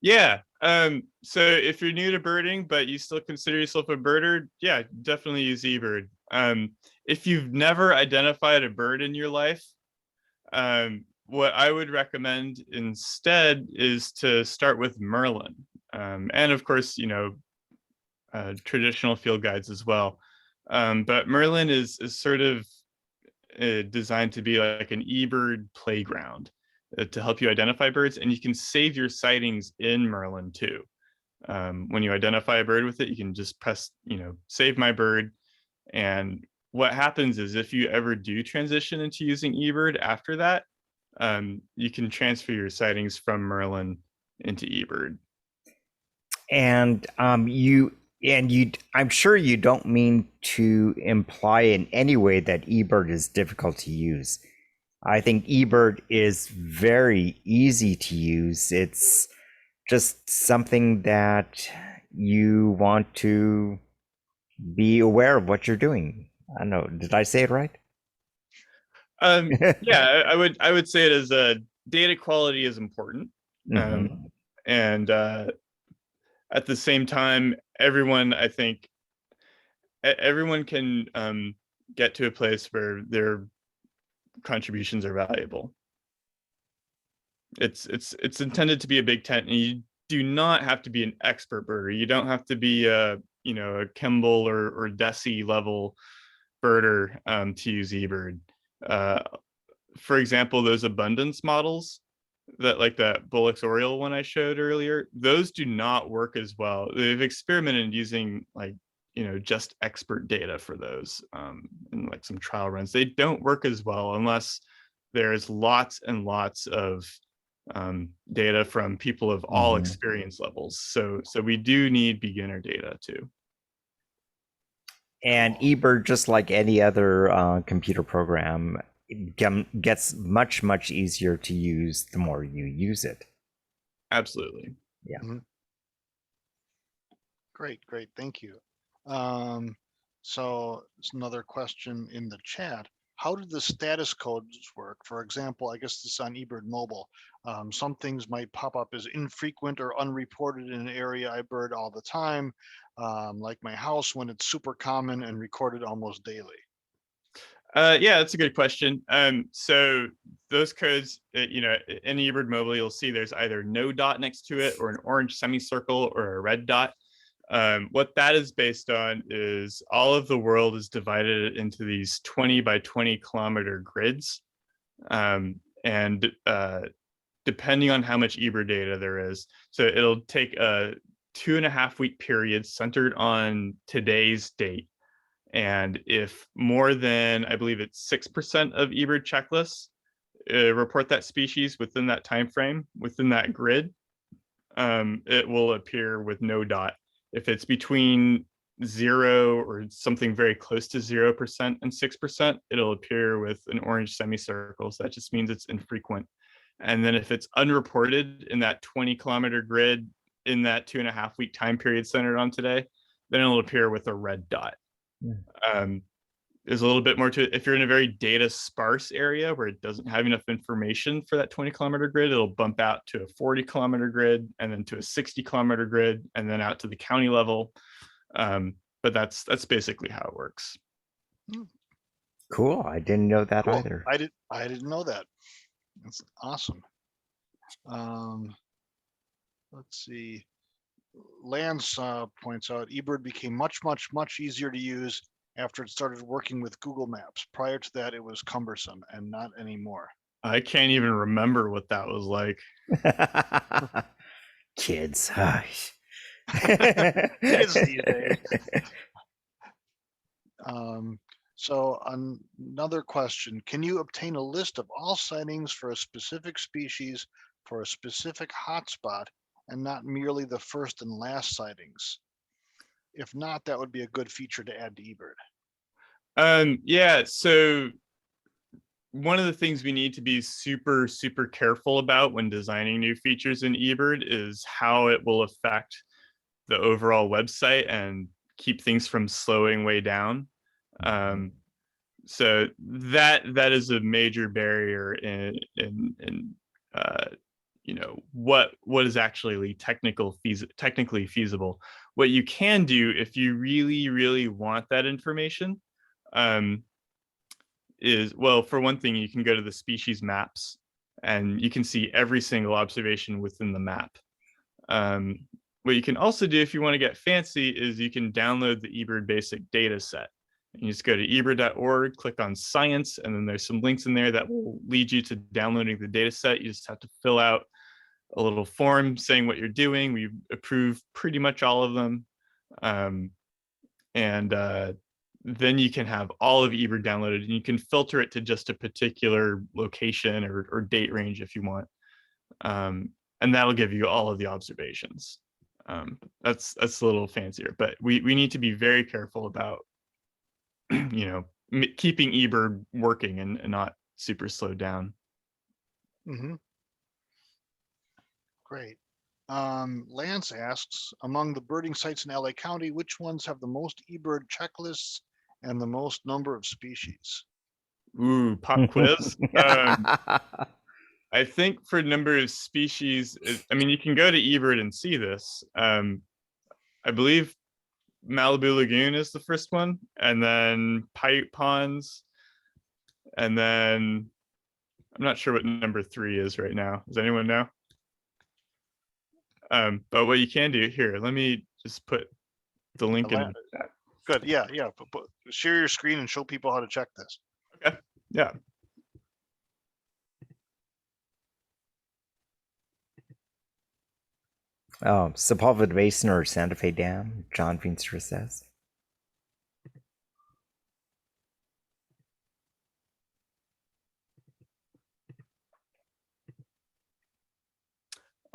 Yeah. So if you're new to birding, but you still consider yourself a birder, yeah, definitely use eBird. If you've never identified a bird in your life, what I would recommend instead is to start with Merlin. And of course, traditional field guides as well. But Merlin is sort of designed to be like an eBird playground to help you identify birds, and you can save your sightings in Merlin too. When you identify a bird with it, you can just press, save my bird. And what happens is if you ever do transition into using eBird after that, you can transfer your sightings from Merlin into eBird. And I'm sure you don't mean to imply in any way that eBird is difficult to use. I think eBird is very easy to use. It's just something that you want to be aware of what you're doing. I don't know. Did I say it right? Yeah, I would say it as data quality is important. And at the same time, I think everyone can get to a place where their contributions are valuable. It's intended to be a big tent, and you do not have to be an expert birder. You don't have to be a Kimball or Desi level birder to use eBird. For example, those abundance models like that Bullock's Oriole one I showed earlier, those do not work as well. They've experimented using just expert data for those and like some trial runs. They don't work as well unless there's lots and lots of data from people of all experience levels. So we do need beginner data too. And eBird, just like any other computer program, gets much easier to use the more you use it. Absolutely. Yeah. Great, thank you. So it's another question in the chat. How do the status codes work? For example, I guess this is on eBird Mobile. Some things might pop up as infrequent or unreported in an area I bird all the time, like my house when it's super common and recorded almost daily. Yeah, that's a good question. So those codes, in eBird Mobile, you'll see there's either no dot next to it or an orange semicircle or a red dot. What that is based on is all of the world is divided into these 20 by 20 kilometer grids. And depending on how much eBird data there is, so it'll take a 2.5 week period centered on today's date. And if more than, I believe it's 6% of eBird checklists report that species within that time frame, within that grid, it will appear with no dot. If it's between 0 or something very close to 0% and 6%, it'll appear with an orange semicircle. So that just means it's infrequent. And then if it's unreported in that 20 kilometer grid in that 2.5 week time period centered on today, then it'll appear with a red dot. there's a little bit more to it. If you're in a very data sparse area where it doesn't have enough information for that 20-kilometer grid, it'll bump out to a 40-kilometer grid, and then to a 60-kilometer grid, and then out to the county level. But that's basically how it works. Cool. I didn't know that Cool. either. I didn't know that. That's awesome. Let's see. Lance points out eBird became much easier to use after it started working with Google Maps. Prior to that, it was cumbersome, and not anymore. I can't even remember what that was like. Kids. Kids these days. So another question, can you obtain a list of all sightings for a specific species for a specific hotspot and not merely the first and last sightings? If not, that would be a good feature to add to eBird. Yeah, so one of the things we need to be super careful about when designing new features in eBird is how it will affect the overall website and keep things from slowing way down. So that is a major barrier in you know, what is actually technically feasible. What you can do if you really want that information is, well, for one thing, you can go to the species maps and you can see every single observation within the map. What you can also do if you want to get fancy is you can download the eBird basic data set. You just go to ebird.org, click on science, and then there's some links in there that will lead you to downloading the data set. You just have to fill out a little form saying what you're doing. We approve pretty much all of them. Then you can have all of eBird downloaded, and you can filter it to just a particular location or date range if you want. And that'll give you all of the observations. That's a little fancier, but we need to be very careful about you know, keeping eBird working and not super slowed down. Great. Lance asks, among the birding sites in LA County, which ones have the most eBird checklists and the most number of species? Ooh, pop quiz. I think for number of species, I mean, you can go to eBird and see this. I believe Malibu Lagoon is the first one, and then Pipe Ponds, and then I'm not sure what number 3 is right now. Does anyone know? But what you can do here, let me just put the link in the chat. Good. Yeah. Share your screen and show people how to check this. Okay. Yeah. Oh, Sepulveda Basin or Santa Fe Dam, John Feenster says.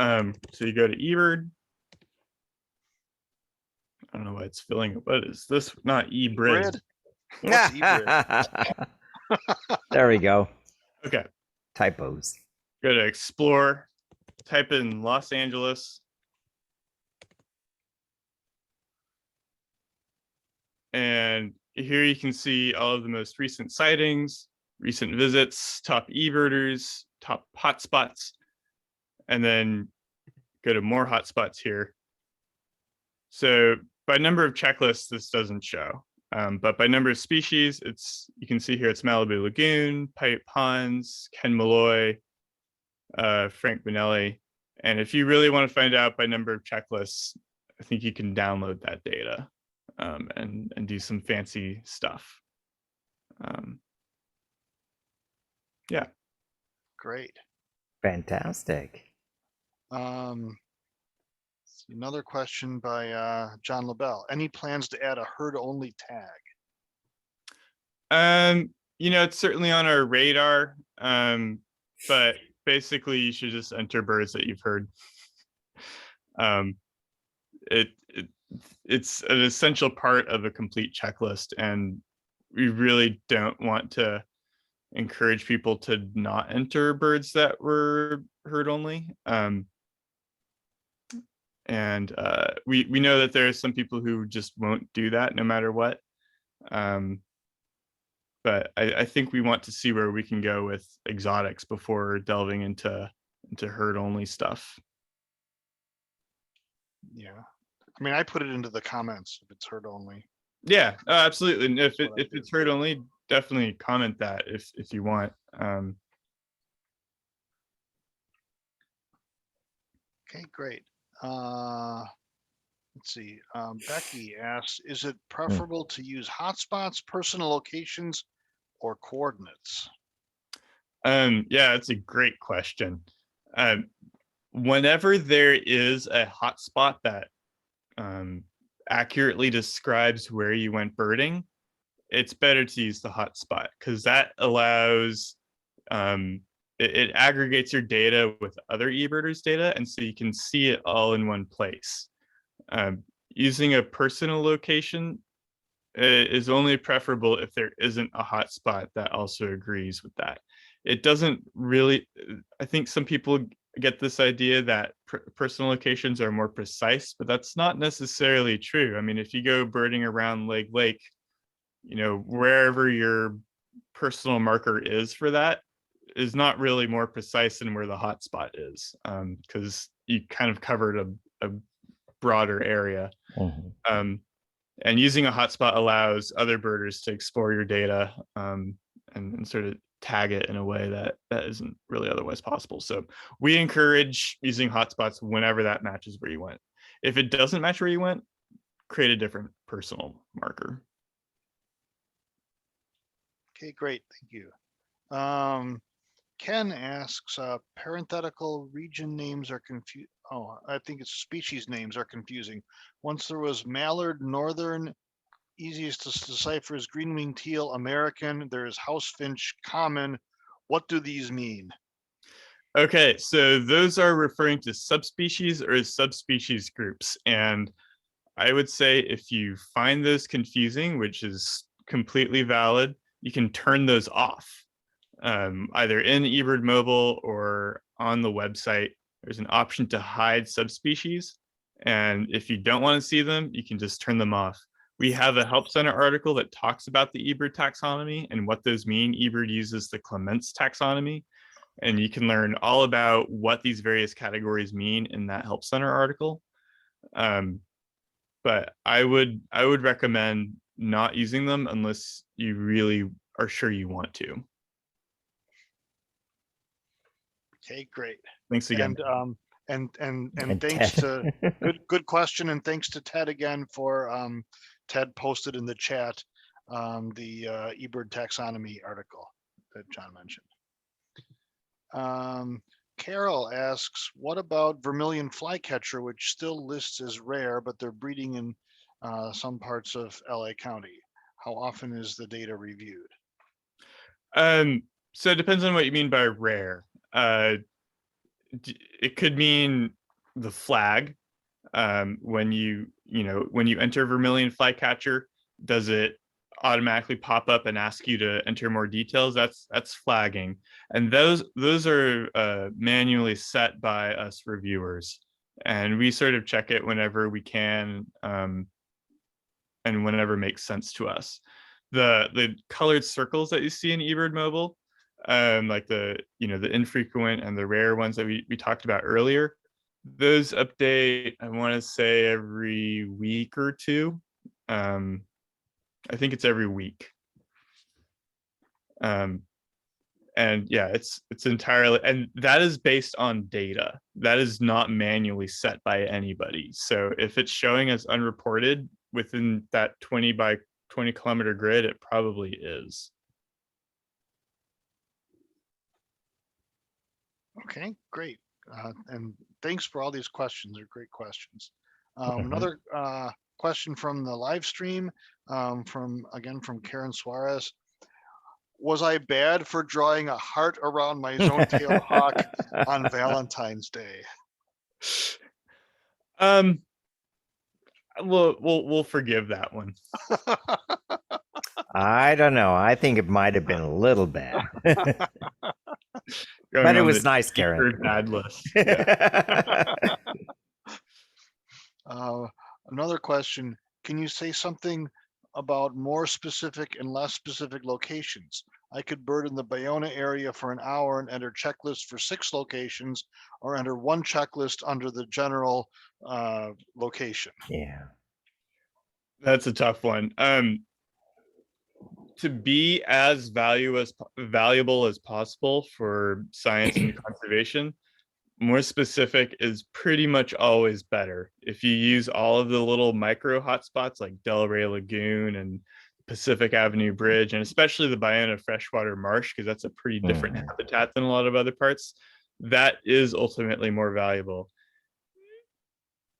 So you go to eBird. I don't know why it's filling it. What is this? Not eBird. What's eBird? There we go. Okay. Typos. Go to Explore. Type in Los Angeles. And here you can see all of the most recent sightings, recent visits, top eBirders, top hotspots, and then go to more hotspots here. So by number of checklists, this doesn't show, but by number of species, you can see here it's Malibu Lagoon, Pipe Ponds, Ken Malloy, Frank Bonelli. And if you really want to find out by number of checklists, I think you can download that data and do some fancy stuff. Yeah. Great. Fantastic. Another question by John LaBelle. Any plans to add a herd only tag? You know, it's certainly on our radar, but basically you should just enter birds that you've heard. It's an essential part of a complete checklist, and we really don't want to encourage people to not enter birds that were herd only. And we know that there are some people who just won't do that no matter what. but I think we want to see where we can go with exotics before delving into herd only stuff. Yeah. I mean, I put it into the comments if it's herd only. Yeah, absolutely. And if That's what I it's do. herd only, definitely comment that if you want. Okay, great. Let's see. Becky asks, is it preferable to use hotspots, personal locations, or coordinates? Yeah, that's a great question. Whenever there is a hotspot that accurately describes where you went birding, it's better to use the hotspot because that allows it aggregates your data with other eBirders data, and so you can see it all in one place. Using a personal location is only preferable if there isn't a hotspot that also agrees with that. It doesn't really, I think some people get this idea that personal locations are more precise, but that's not necessarily true. I mean, if you go birding around Lake, you know, wherever your personal marker is for that is not really more precise than where the hotspot is, because you kind of covered a broader area. Mhm. And using a hotspot allows other birders to explore your data and sort of tag it in a way that isn't really otherwise possible. So we encourage using hotspots whenever that matches where you went. If it doesn't match where you went, create a different personal marker. Okay, great. Thank you. Ken asks, parenthetical region names are confused. Oh, I think it's species names are confusing. Once there was mallard, northern, easiest to decipher is green-winged teal, American. There's house finch, common. What do these mean? Okay, so those are referring to subspecies or subspecies groups. And I would say if you find those confusing, which is completely valid, you can turn those off. Either in eBird Mobile or on the website, there's an option to hide subspecies. And if you don't want to see them, you can just turn them off. We have a Help Center article that talks about the eBird taxonomy and what those mean. eBird uses the Clements taxonomy, and you can learn all about what these various categories mean in that Help Center article. But I would recommend not using them unless you really are sure you want to. Okay, great. Thanks again. And thanks Ted. to good question, and thanks to Ted again for Ted posted in the chat the eBird taxonomy article that John mentioned. Carol asks, what about vermilion flycatcher, which still lists as rare, but they're breeding in some parts of LA County? How often is the data reviewed? So it depends on what you mean by rare. It could mean the flag. When you enter vermilion flycatcher, does it automatically pop up and ask you to enter more details? That's flagging, and those are manually set by us reviewers, and we sort of check it whenever we can, and whenever makes sense to us. The colored circles that you see in eBird Mobile, like the infrequent and the rare ones that we talked about earlier, those update, I want to say every week or two. I think it's every week. And yeah, it's entirely, and that is based on data. That is not manually set by anybody. So if it's showing as unreported within that 20 by 20 kilometer grid, it probably is. Okay, great. And thanks for all these questions. They're great questions. Another question from the live stream, from Karen Suarez. Was I bad for drawing a heart around my zone-tailed hawk on Valentine's Day? We'll forgive that one. I don't know. I think it might have been a little bad. Going But it on was the nice, Garrett. bad list. Yeah. Another question. Can you say something about more specific and less specific locations? I could bird in the Bayona area for an hour and enter checklist for 6 locations, or enter one checklist under the general location. Yeah. That's a tough one. To be as valuable as possible for science and conservation, more specific is pretty much always better. If you use all of the little micro hotspots like Delray Lagoon and Pacific Avenue Bridge, and especially the Bayona freshwater marsh, because that's a pretty different habitat than a lot of other parts, that is ultimately more valuable.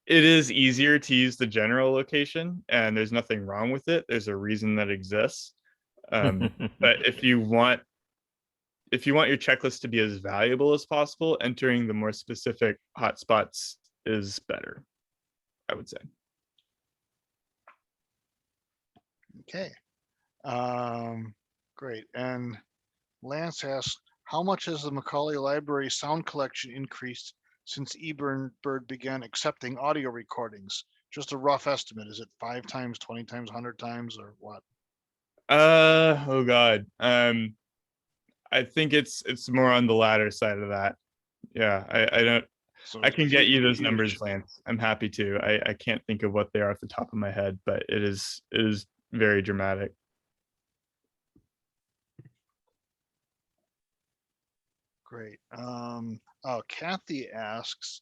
It is easier to use the general location, and there's nothing wrong with it. There's a reason that exists. But if you want your checklist to be as valuable as possible, entering the more specific hotspots is better, I would say. Okay. Great. And Lance asks, how much has the Macaulay Library sound collection increased since eBird began accepting audio recordings? Just a rough estimate. Is it 5 times, 20 times, 100 times, or what? Oh God. I think it's more on the latter side of that. Yeah, I don't. So I can get you those huge. numbers, Lance. I'm happy to. I can't think of what they are off the top of my head, but it is very dramatic. Great. Kathy asks,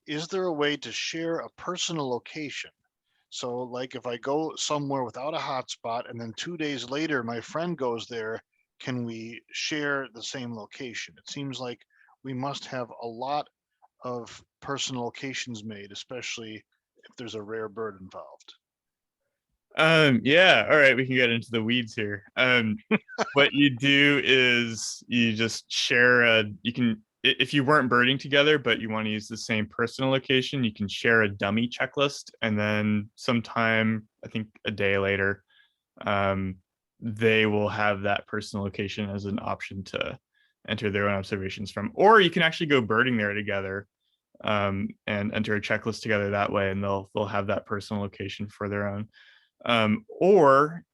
is there a way to share a personal location? So like if I go somewhere without a hotspot and then 2 days later my friend goes there, can we share the same location? It seems like we must have a lot of personal locations made, especially if there's a rare bird involved. Yeah, all right, we can get into the weeds here. What you do is you just share if you weren't birding together, but you want to use the same personal location, you can share a dummy checklist, and then sometime, I think a day later, they will have that personal location as an option to enter their own observations from. Or you can actually go birding there together, and enter a checklist together that way, and they'll have that personal location for their own. Or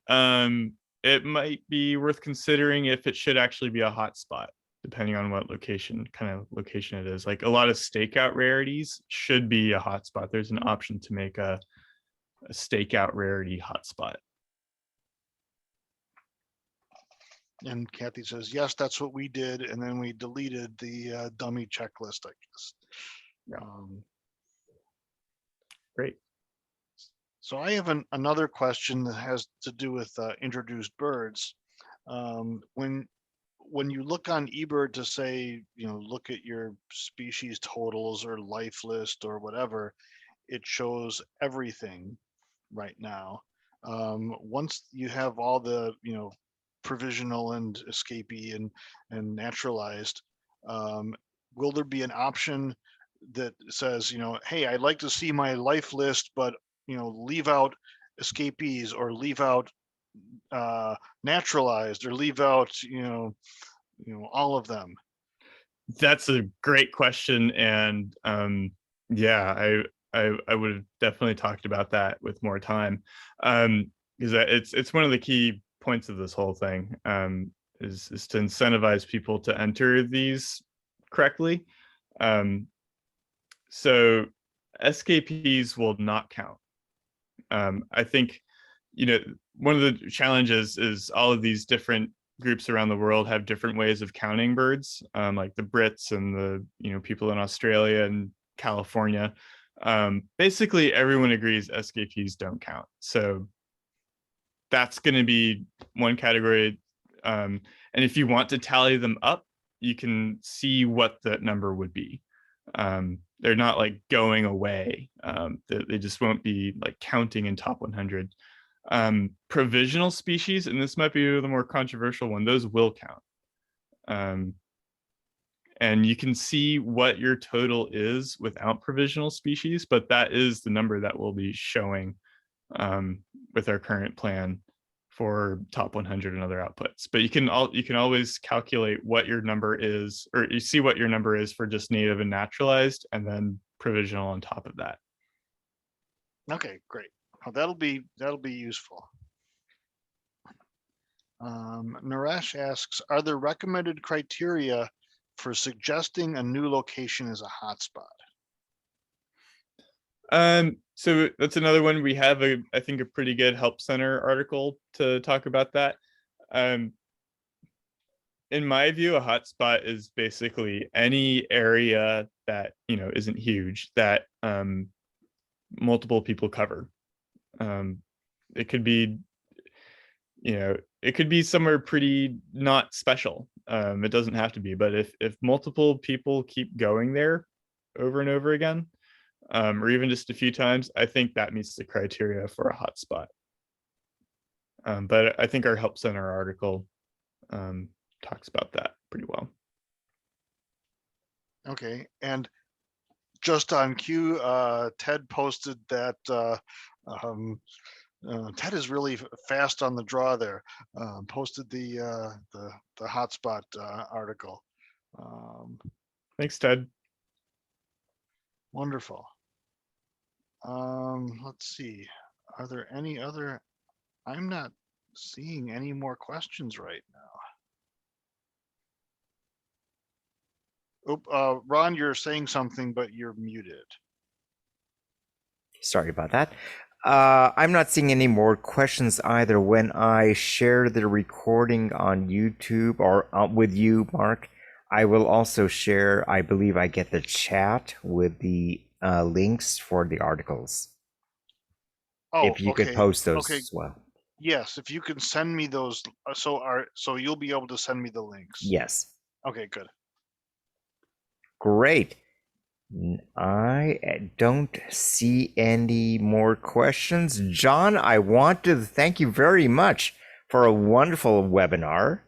it might be worth considering if it should actually be a hotspot, depending on what kind of location it is. Like a lot of stakeout rarities should be a hotspot. There's an option to make a stakeout rarity hotspot. And Kathy says, yes, that's what we did. And then we deleted the dummy checklist, I guess. Yeah. Great. So I have another question that has to do with introduced birds. When you look on eBird to say, look at your species totals or life list or whatever, it shows everything right now. Once you have all the, provisional and escapee and naturalized, will there be an option that says, hey, I'd like to see my life list, but leave out escapees or leave out naturalized or leave out all of them? That's a great question, and yeah, I would have definitely talked about that with more time, because it's one of the key points of this whole thing, is to incentivize people to enter these correctly. So escapees will not count. I think, one of the challenges is all of these different groups around the world have different ways of counting birds, like the Brits and the people in Australia and California. Basically, everyone agrees escapees don't count. So that's going to be one category. And if you want to tally them up, you can see what that number would be. They're not like going away. They just won't be like counting in top 100. Provisional species, and this might be the more controversial one, those will count. And you can see what your total is without provisional species, but that is the number that we'll be showing with our current plan for top 100 and other outputs. But you can always calculate what your number is, or you see what your number is for just native and naturalized, and then provisional on top of that. Okay, great. Well, that'll be useful. Naresh asks, are there recommended criteria for suggesting a new location as a hotspot? So that's another one. We have I think a pretty good help center article to talk about that. In my view, a hotspot is basically any area that, isn't huge that multiple people cover. It could be, it could be somewhere pretty not special. It doesn't have to be, but if multiple people keep going there over and over again, or even just a few times, I think that meets the criteria for a hotspot. But I think our help center article talks about that pretty well. Okay, and just on cue, Ted posted that Ted is really fast on the draw there. Posted the hotspot article. Thanks, Ted. Wonderful. Let's see. Are there any other? I'm not seeing any more questions right now. Oh, Ron, you're saying something, but you're muted. Sorry about that. I'm not seeing any more questions either. When I share the recording on YouTube or with you, Mark, I will also share, I believe I get the chat with the links for the articles. Oh, if you okay. could post those Okay. as well. Yes, if you can send me those, so you'll be able to send me the links. Yes. Okay, good. Great. I don't see any more questions. John, I want to thank you very much for a wonderful webinar.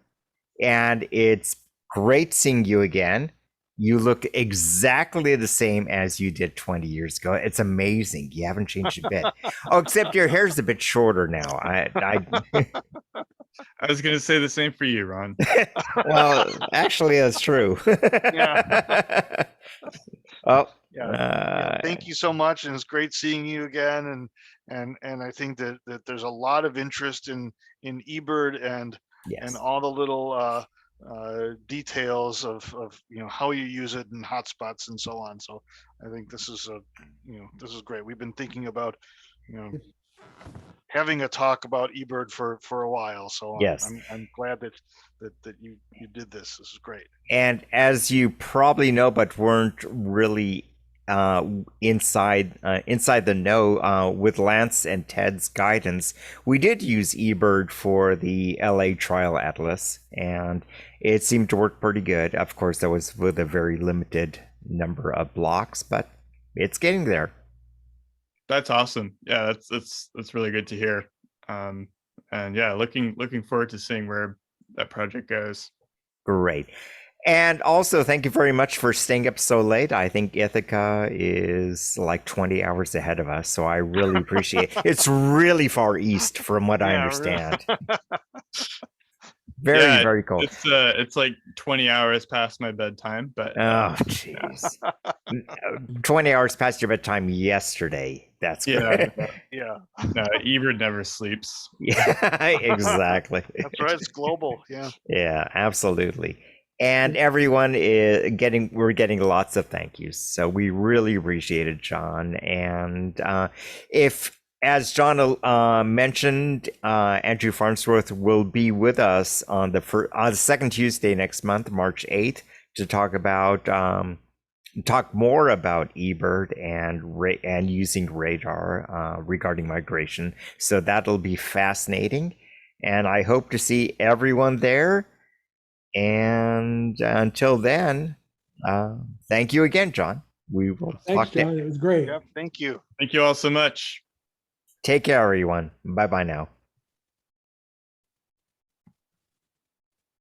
And it's great seeing you again. You look exactly the same as you did 20 years ago. It's amazing. You haven't changed a bit. Oh, except your hair's a bit shorter now. I was going to say the same for you, Ron. Well, actually, that's true. Yeah. Oh, yeah. Thank you so much, and it's great seeing you again. And I think that there's a lot of interest in eBird and yes. and all the little details of how you use it and hotspots and so on. So I think this is this is great. We've been thinking about having a talk about eBird for a while. So yes. I'm glad that you did this. This is great. And as you probably know, but weren't really inside the know, with Lance and Ted's guidance, we did use eBird for the LA Trial Atlas, and it seemed to work pretty good. Of course, that was with a very limited number of blocks, but it's getting there. That's awesome. Yeah, that's really good to hear. And yeah, looking forward to seeing where that project goes. Great. And also, thank you very much for staying up so late. I think Ithaca is like 20 hours ahead of us, so I really appreciate it. It's really far east from what I understand. Really. Very cool. It's like 20 hours past my bedtime, but oh jeez. 20 hours past your bedtime yesterday. That's yeah. Yeah. No, Ebird never sleeps. Yeah, exactly. That's right. It's global. Yeah. Yeah, absolutely. And everyone is we're getting lots of thank yous. So we really appreciate it, John. And if, as John mentioned, Andrew Farnsworth will be with us on the second Tuesday next month, March 8th, to talk more about eBird and using radar regarding migration. So that'll be fascinating. And I hope to see everyone there. And until then, thank you again, John. We will Thanks, talk. John. It was great. Yep. Thank you. Thank you all so much. Take care, everyone. Bye-bye now.